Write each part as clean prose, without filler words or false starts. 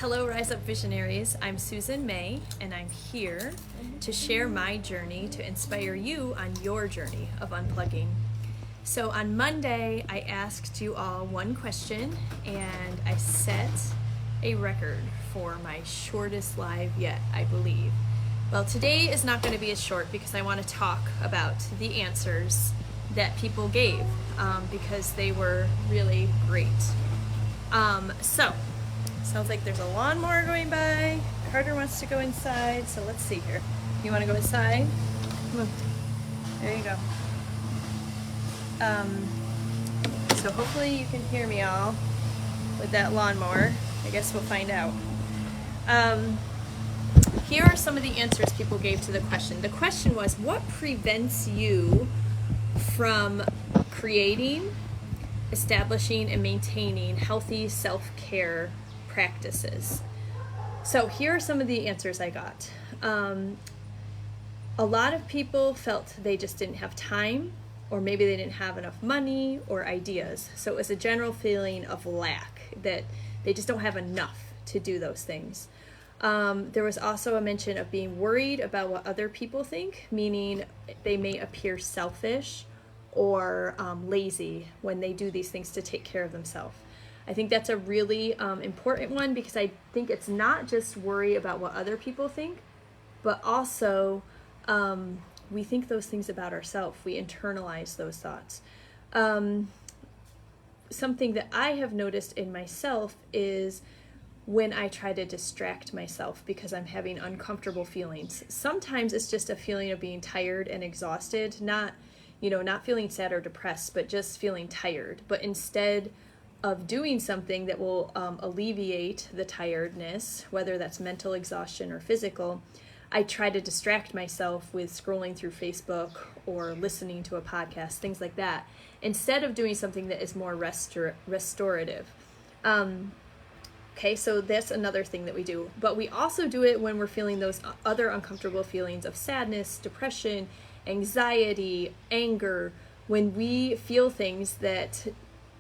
Hello, Rise Up Visionaries. I'm Susan May, and I'm here to share my journey to inspire you on your journey of unplugging. So on Monday, I asked you all one question, and I set a record for my shortest live yet, I believe. Well, today is not going to be as short because I want to talk about the answers that people gave because they were really great. Sounds like there's a lawnmower going by. Carter wants to go inside, so let's see here. You want to go inside? Come on. There you go. So hopefully you can hear me all with that lawnmower. I guess we'll find out. Here are some of the answers people gave to the question. The question was, what prevents you from creating, establishing, and maintaining healthy self-care practices? So here are some of the answers I got. A lot of people felt they just didn't have time, or maybe they didn't have enough money or ideas. So it was a general feeling of lack, that they just don't have enough to do those things. There was also a mention of being worried about what other people think, meaning they may appear selfish or lazy when they do these things to take care of themselves. I think that's a really important one, because I think it's not just worry about what other people think, but also we think those things about ourselves. We internalize those thoughts. Something that I have noticed in myself is when I try to distract myself because I'm having uncomfortable feelings. Sometimes it's just a feeling of being tired and exhausted, not feeling sad or depressed, but just feeling tired. But instead of doing something that will alleviate the tiredness, whether that's mental exhaustion or physical, I try to distract myself with scrolling through Facebook or listening to a podcast, things like that, instead of doing something that is more restorative. Okay, so that's another thing that we do. But we also do it when we're feeling those other uncomfortable feelings of sadness, depression, anxiety, anger, when we feel things that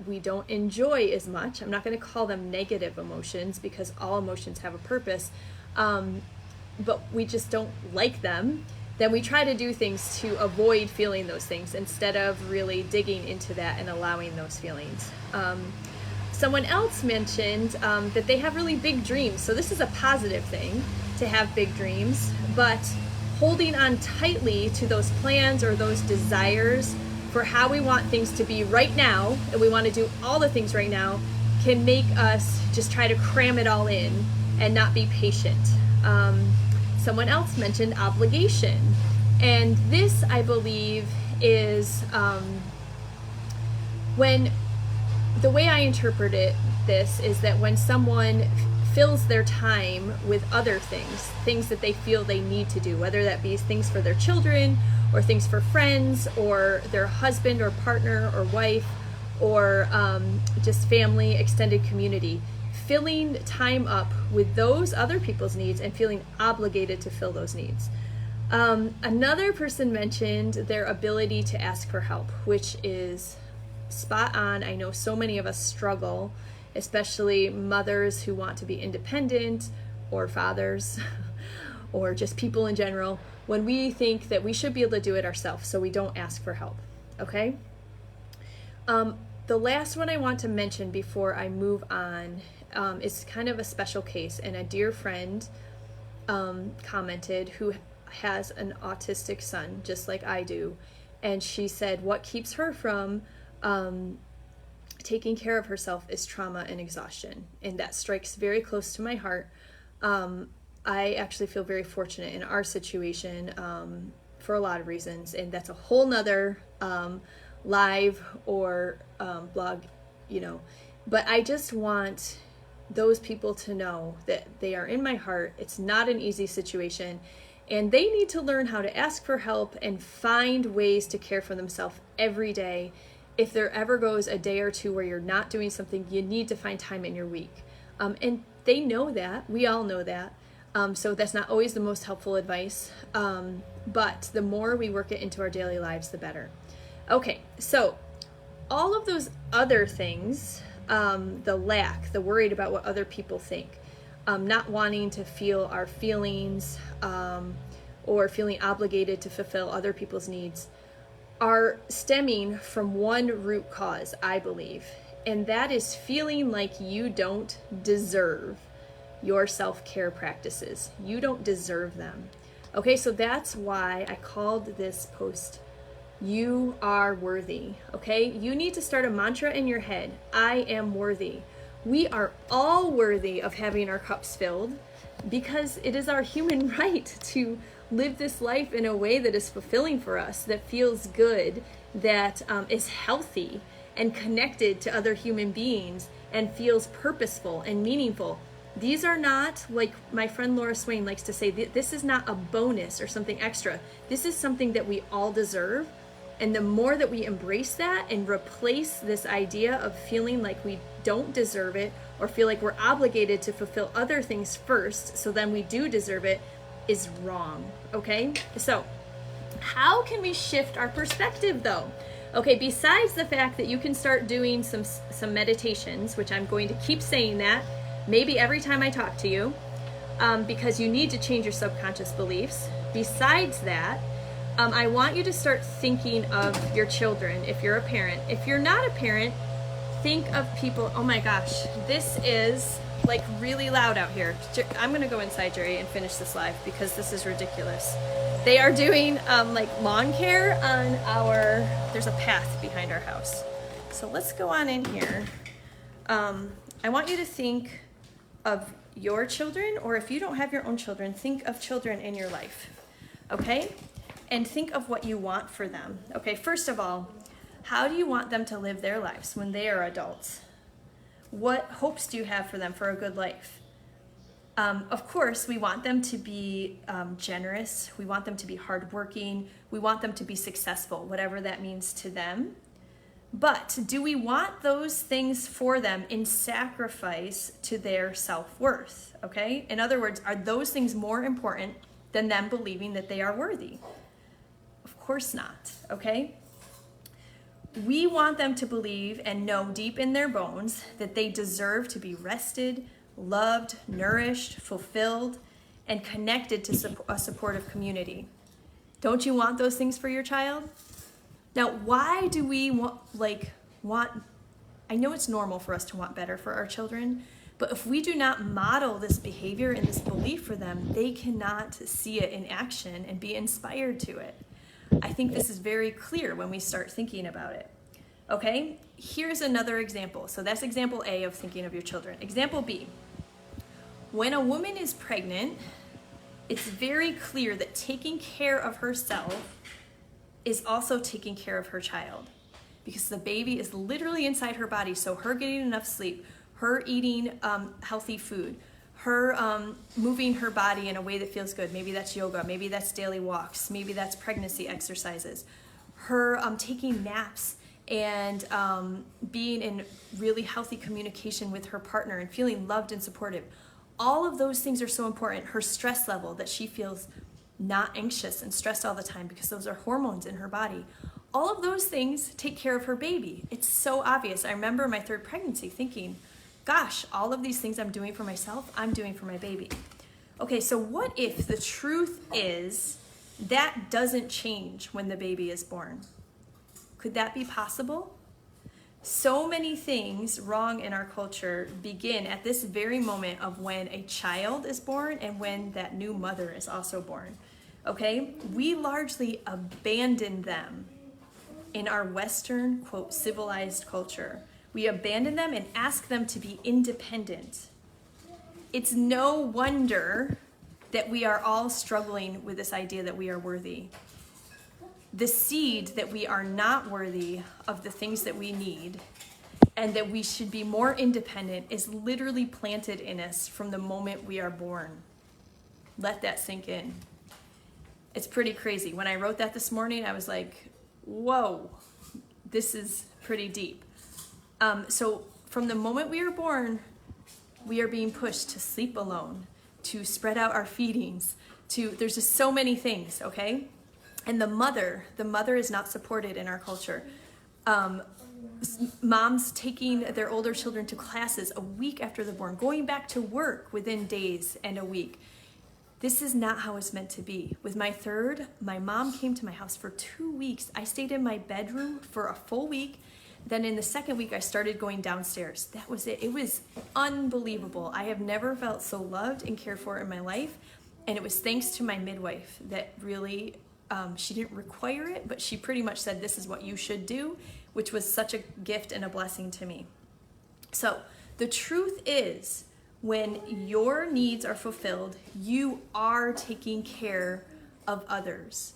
we don't enjoy as much. I'm not going to call them negative emotions, because all emotions have a purpose, but we just don't like them. Then we try to do things to avoid feeling those things instead of really digging into that and allowing those feelings. Someone else mentioned that they have really big dreams. So this is a positive thing, to have big dreams, but holding on tightly to those plans or those desires for how we want things to be right now, and we want to do all the things right now, can make us just try to cram it all in and not be patient. Someone else mentioned obligation. And this, I believe, is when the way I interpret this is that when someone fills their time with other things that they feel they need to do, whether that be things for their children or things for friends or their husband or partner or wife or just family, extended community, filling time up with those other people's needs and feeling obligated to fill those needs. Another person mentioned their ability to ask for help, which is spot on. I know so many of us struggle, especially mothers who want to be independent, or fathers, or just people in general, when we think that we should be able to do it ourselves, so we don't ask for help. Okay? The last one I want to mention before I move on is kind of a special case, and a dear friend commented, who has an autistic son, just like I do, and she said what keeps her from taking care of herself is trauma and exhaustion, and that strikes very close to my heart. I actually feel very fortunate in our situation for a lot of reasons, and that's a whole nother live or blog, but I just want those people to know that they are in my heart. It's not an easy situation, and they need to learn how to ask for help and find ways to care for themselves every day. If there ever goes a day or two where you're not doing something, you need to find time in your week. And they know that. We all know that. So that's not always the most helpful advice. But the more we work it into our daily lives, the better. Okay, so all of those other things, the lack, the worried about what other people think, not wanting to feel our feelings, or feeling obligated to fulfill other people's needs, are stemming from one root cause, I believe, and that is feeling like you don't deserve your self-care practices. You don't deserve them. Okay, so that's why I called this post, You Are Worthy. Okay, you need to start a mantra in your head. I am worthy. We are all worthy of having our cups filled, because it is our human right to live this life in a way that is fulfilling for us, that feels good, that is healthy and connected to other human beings, and feels purposeful and meaningful. These are not, like my friend Laura Swain likes to say, this is not a bonus or something extra. This is something that we all deserve. And the more that we embrace that and replace this idea of feeling like we don't deserve it, or feel like we're obligated to fulfill other things first, so then we do deserve it, is wrong. Okay? So how can we shift our perspective though? Okay, besides the fact that you can start doing some meditations, which I'm going to keep saying that maybe every time I talk to you, because you need to change your subconscious beliefs. Besides that, I want you to start thinking of your children if you're a parent. If you're not a parent, think of people. Oh my gosh, this is like really loud out here. I'm gonna go inside, Jerry, and finish this live because this is ridiculous. They are doing like lawn care on there's a path behind our house. So let's go on in here. I want you to think of your children, or if you don't have your own children, think of children in your life, okay? And think of what you want for them. Okay, first of all, how do you want them to live their lives when they are adults? What hopes do you have for them for a good life? Of course, we want them to be generous. We want them to be hardworking. We want them to be successful, whatever that means to them. But do we want those things for them in sacrifice to their self-worth? Okay? In other words, are those things more important than them believing that they are worthy? Of course not. Okay? We want them to believe and know deep in their bones that they deserve to be rested, loved, nourished, fulfilled, and connected to a supportive community. Don't you want those things for your child? Now, why do we want, I know it's normal for us to want better for our children, but if we do not model this behavior and this belief for them, they cannot see it in action and be inspired to it. I think this is very clear when we start thinking about it. Okay, here's another example. So that's example A of thinking of your children. Example B, when a woman is pregnant, it's very clear that taking care of herself is also taking care of her child, because the baby is literally inside her body. So her getting enough sleep, her eating healthy food, her moving her body in a way that feels good. Maybe that's yoga, maybe that's daily walks, maybe that's pregnancy exercises, her taking naps and being in really healthy communication with her partner and feeling loved and supported. All of those things are so important. Her stress level, that she feels not anxious and stressed all the time, because those are hormones in her body. All of those things take care of her baby. It's so obvious. I remember my third pregnancy thinking, gosh, all of these things I'm doing for myself, I'm doing for my baby. Okay, so what if the truth is that doesn't change when the baby is born? Could that be possible? So many things wrong in our culture begin at this very moment of when a child is born and when that new mother is also born. Okay? We largely abandon them in our Western, quote, civilized culture. We abandon them and ask them to be independent. It's no wonder that we are all struggling with this idea that we are worthy. The seed that we are not worthy of the things that we need and that we should be more independent is literally planted in us from the moment we are born. Let that sink in. It's pretty crazy. When I wrote that this morning, I was like, whoa, this is pretty deep. So from the moment we are born, we are being pushed to sleep alone, to spread out our feedings, there's just so many things, okay? And the mother is not supported in our culture. moms taking their older children to classes a week after they're born, going back to work within days and a week. This is not how it's meant to be. With my third, my mom came to my house for 2 weeks. I stayed in my bedroom for a full week. Then in the second week, I started going downstairs. That was it. It was unbelievable. I have never felt so loved and cared for in my life. And it was thanks to my midwife that really, she didn't require it, but she pretty much said, this is what you should do, which was such a gift and a blessing to me. So the truth is, when your needs are fulfilled, you are taking care of others.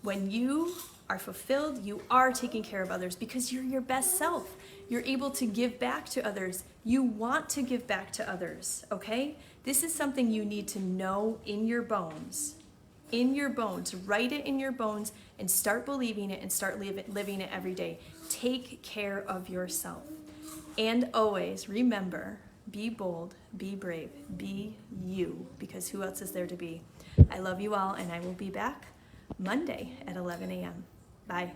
When you are fulfilled, you are taking care of others because you're your best self. You're able to give back to others. You want to give back to others, okay? This is something you need to know in your bones. In your bones. Write it in your bones and start believing it and start living it every day. Take care of yourself. And always remember, be bold, be brave, be you, because who else is there to be? I love you all, and I will be back Monday at 11 a.m. Bye.